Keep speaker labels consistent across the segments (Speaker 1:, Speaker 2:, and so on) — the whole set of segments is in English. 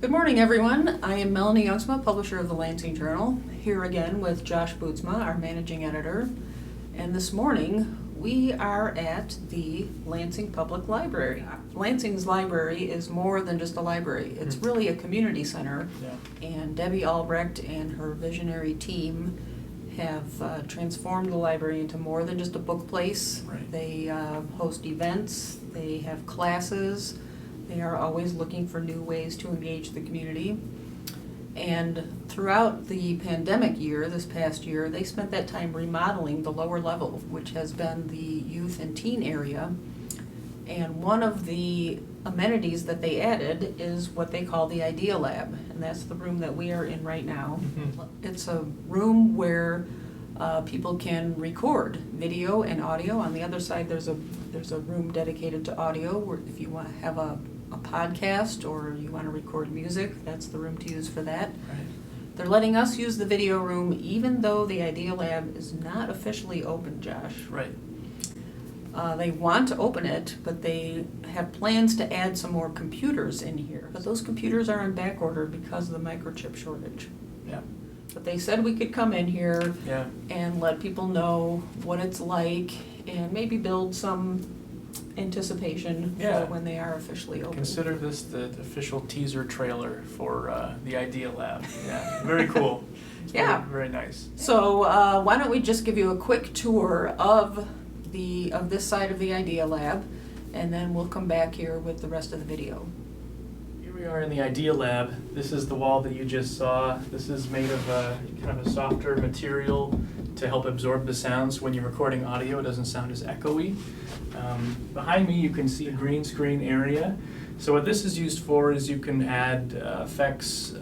Speaker 1: Good morning, everyone. I am Melanie Youngsma, publisher of the Lansing Journal, here again with Josh Bootsma, our managing editor. And this morning, we are at the Lansing Public Library. Lansing's library is more than just a library. It's really a community center.
Speaker 2: Yeah.
Speaker 1: And Debbie Albrecht and her visionary team have transformed the library into more than just a book place.
Speaker 2: Right.
Speaker 1: They host events, they have classes. They are always looking for new ways to engage the community. And throughout the pandemic year, this past year, they spent that time remodeling the lower level, which has been the youth and teen area. And one of the amenities that they added is what they call the Idea Lab, and that's the room that we are in right now.
Speaker 2: Mm-hmm.
Speaker 1: It's a room where people can record video and audio. On the other side, there's a room dedicated to audio, where if you want to have a podcast or you want to record music, that's the room to use for that.
Speaker 2: Right.
Speaker 1: They're letting us use the video room even though the Idea Lab is not officially open, Josh.
Speaker 2: Right.
Speaker 1: They want to open it, but they have plans to add some more computers in here. But those computers are on back order because of the microchip shortage.
Speaker 2: Yeah.
Speaker 1: But they said we could come in here
Speaker 2: Yeah.
Speaker 1: and let people know what it's like and maybe build some anticipation
Speaker 2: Yeah.
Speaker 1: for when they are officially open.
Speaker 2: Consider this the official teaser trailer for the Idea Lab. Yeah. Very cool. It's
Speaker 1: Yeah.
Speaker 2: Very, very nice.
Speaker 1: So why don't we just give you a quick tour of this side of the Idea Lab, and then we'll come back here with the rest of the video.
Speaker 2: Here we are in the Idea Lab. This is the wall that you just saw. This is made of kind of a softer material to help absorb the sounds. When you're recording audio, it doesn't sound as echoey. Behind me, you can see a green screen area. So what this is used for is you can add effects,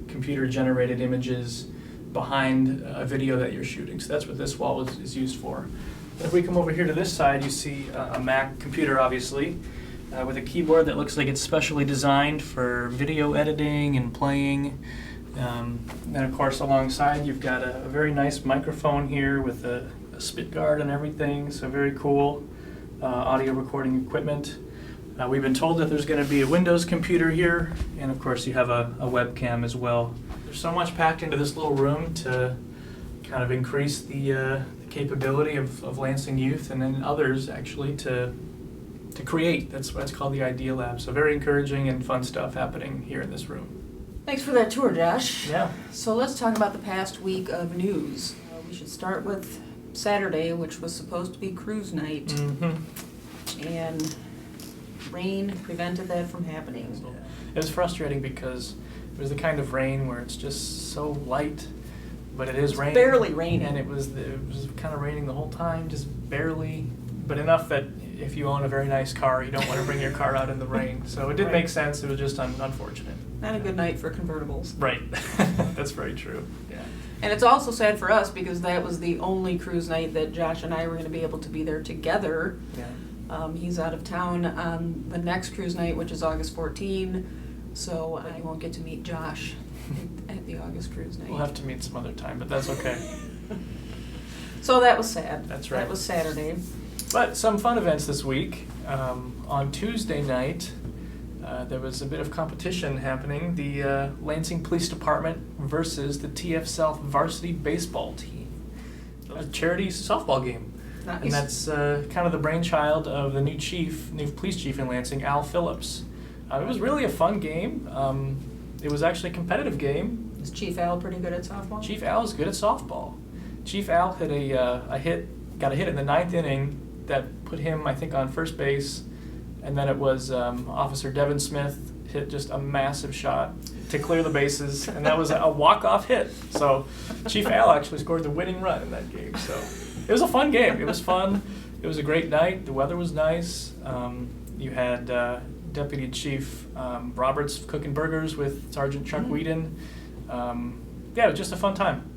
Speaker 2: computer-generated images behind a video that you're shooting. So that's what this wall is used for. If we come over here to this side, you see a Mac computer, obviously, with a keyboard that looks like it's specially designed for video editing and playing. Then, of course, alongside, you've got a very nice microphone here with a spit guard and everything, so very cool audio recording equipment. We've been told that there's going to be a Windows computer here, and of course you have a webcam as well. There's so much packed into this little room to kind of increase the capability of Lansing youth and then others actually to create. That's why it's called the Idea Lab. So very encouraging and fun stuff happening here in this room.
Speaker 1: Thanks for that tour, Josh.
Speaker 2: Yeah.
Speaker 1: So let's talk about the past week of news. We should start with Saturday, which was supposed to be cruise night,
Speaker 2: Mm-hmm.
Speaker 1: and rain prevented that from happening.
Speaker 2: Yeah. It was frustrating because it was the kind of rain where it's just so light, but it is raining.
Speaker 1: Barely raining.
Speaker 2: And it was kind of raining the whole time, just barely, but enough that if you own a very nice car, you don't want to bring your car out in the rain. So it did
Speaker 1: Right.
Speaker 2: make sense. It was just unfortunate.
Speaker 1: Not a good night for convertibles.
Speaker 2: Right. That's very true. Yeah.
Speaker 1: And it's also sad for us because that was the only cruise night that Josh and I were going to be able to be there together.
Speaker 2: Yeah.
Speaker 1: He's out of town on the next cruise night, which is August 14, so I won't get to meet Josh at the August cruise night.
Speaker 2: We'll have to meet some other time, but that's okay.
Speaker 1: So that was sad.
Speaker 2: That's right.
Speaker 1: That was Saturday.
Speaker 2: But some fun events this week. On Tuesday night, there was a bit of competition happening. The Lansing Police Department versus the TF South varsity baseball team. A charity softball game.
Speaker 1: Nice.
Speaker 2: And that's kind of the brainchild of the new police chief in Lansing, Al Phillips. It was really a fun game. It was actually a competitive game.
Speaker 1: Is Chief Al pretty good at softball?
Speaker 2: Chief Al is good at softball. Chief Al hit got a hit in the 9th inning that put him, I think, on first base, and then it was Officer Devin Smith hit just a massive shot to clear the bases, and that was a walk-off hit. So Chief Al actually scored the winning run in that game. So it was a fun game. It was fun. It was a great night. The weather was nice. You had Deputy Chief Roberts cooking burgers with Sergeant Chuck Whedon. Yeah, it was just a fun time.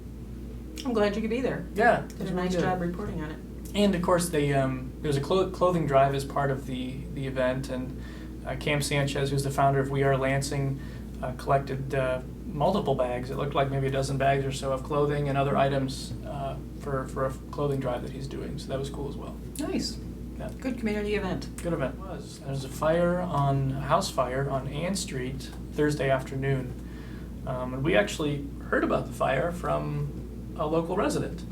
Speaker 1: I'm glad you could be there.
Speaker 2: Yeah.
Speaker 1: Did a nice job reporting on it.
Speaker 2: And of course, there's a clothing drive as part of the event, and Cam Sanchez, who's the founder of We Are Lansing, collected multiple bags. It looked like maybe a dozen bags or so of clothing and other items for a clothing drive that he's doing. So that was cool as well.
Speaker 1: Nice.
Speaker 2: Yeah.
Speaker 1: Good community event.
Speaker 2: Good event. There's a house fire on Ann Street Thursday afternoon. And we actually heard about the fire from a local resident.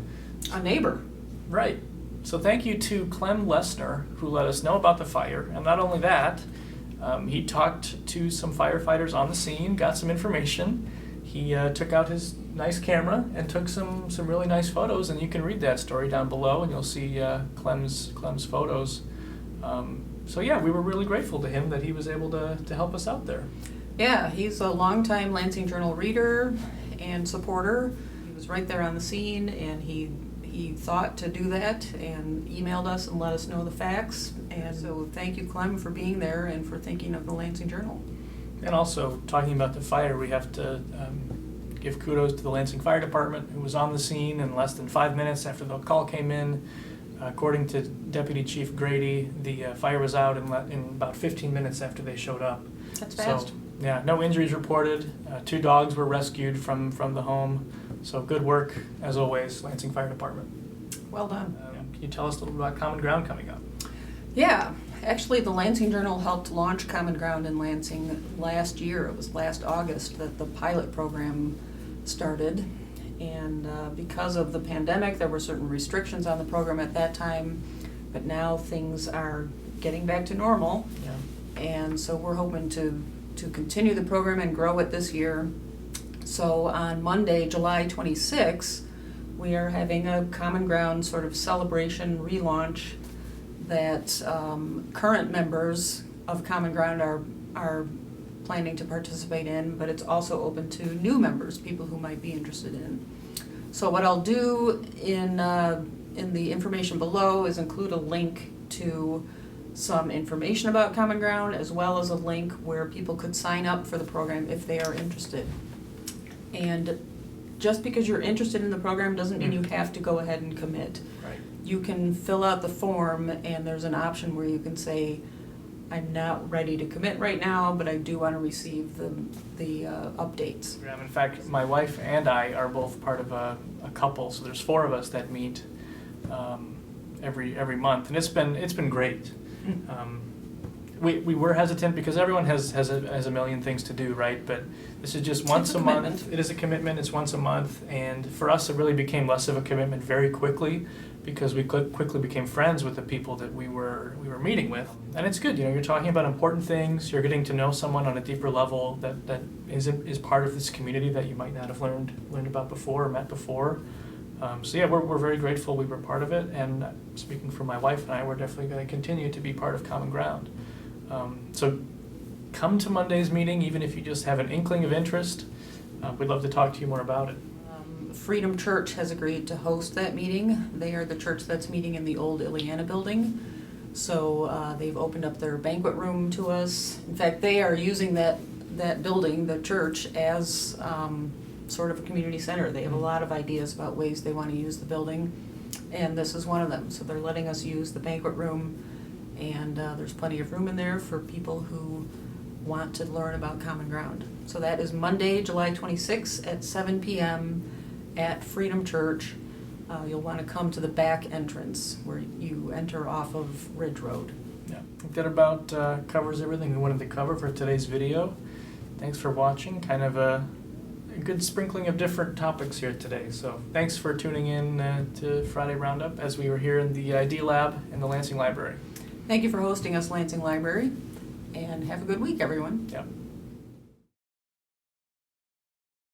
Speaker 1: A neighbor.
Speaker 2: Right. So thank you to Clem Lesner, who let us know about the fire. And not only that, he talked to some firefighters on the scene, got some information. He took out his nice camera and took some really nice photos, and you can read that story down below, and you'll see Clem's photos. So yeah, we were really grateful to him that he was able to help us out there.
Speaker 1: Yeah, he's a longtime Lansing Journal reader and supporter. He was right there on the scene, and he thought to do that and emailed us and let us know the facts. And so thank you, Clem, for being there and for thinking of the Lansing Journal.
Speaker 2: And also, talking about the fire, we have to give kudos to the Lansing Fire Department, who was on the scene in less than 5 minutes after the call came in. According to Deputy Chief Grady, the fire was out in about 15 minutes after they showed up.
Speaker 1: That's fast.
Speaker 2: So, yeah, no injuries reported. 2 dogs were rescued from the home. So good work, as always, Lansing Fire Department.
Speaker 1: Well done.
Speaker 2: Can you tell us a little about Common Ground coming up?
Speaker 1: Yeah, actually the Lansing Journal helped launch Common Ground in Lansing last year. It was last August that the pilot program started. And because of the pandemic, there were certain restrictions on the program at that time, but now things are getting back to normal.
Speaker 2: Yeah.
Speaker 1: And so we're hoping to continue the program and grow it this year. So on Monday, July 26th, we are having a Common Ground sort of celebration relaunch that current members of Common Ground are planning to participate in, but it's also open to new members, people who might be interested in. So what I'll do in the information below is include a link to some information about Common Ground, as well as a link where people could sign up for the program if they are interested. And just because you're interested in the program doesn't mean you have to go ahead and commit.
Speaker 2: Right.
Speaker 1: You can fill out the form, and there's an option where you can say, I'm not ready to commit right now, but I do want to receive the updates.
Speaker 2: In fact, my wife and I are both part of a couple, so there's 4 of us that meet every month, and it's been great. We were hesitant because everyone has a million things to do, right? But this is just once a month. It is a commitment. It's once a month, and for us, it really became less of a commitment very quickly because we quickly became friends with the people that we were meeting with, and it's good. You know, you're talking about important things. You're getting to know someone on a deeper level that is part of this community that you might not have learned about before or met before. So yeah, we're very grateful we were part of it, and speaking for my wife and I, we're definitely going to continue to be part of Common Ground. So come to Monday's meeting, even if you just have an inkling of interest. We'd love to talk to you more about it.
Speaker 1: Freedom Church has agreed to host that meeting. They are the church that's meeting in the old Ileana building. So they've opened up their banquet room to us. In fact, they are using that building, the church, as sort of a community center. They have a lot of ideas about ways they want to use the building, and this is one of them. So they're letting us use the banquet room, and there's plenty of room in there for people who want to learn about Common Ground. So that is Monday, July 26th at 7 p.m. at Freedom Church. You'll want to come to the back entrance where you enter off of Ridge Road.
Speaker 2: Yeah, I think that about covers everything we wanted to cover for today's video. Thanks for watching. Kind of a good sprinkling of different topics here today. So thanks for tuning in to Friday Roundup as we were here in the ID Lab in the Lansing Library.
Speaker 1: Thank you for hosting us, Lansing Library, and have a good week, everyone.
Speaker 2: Yeah.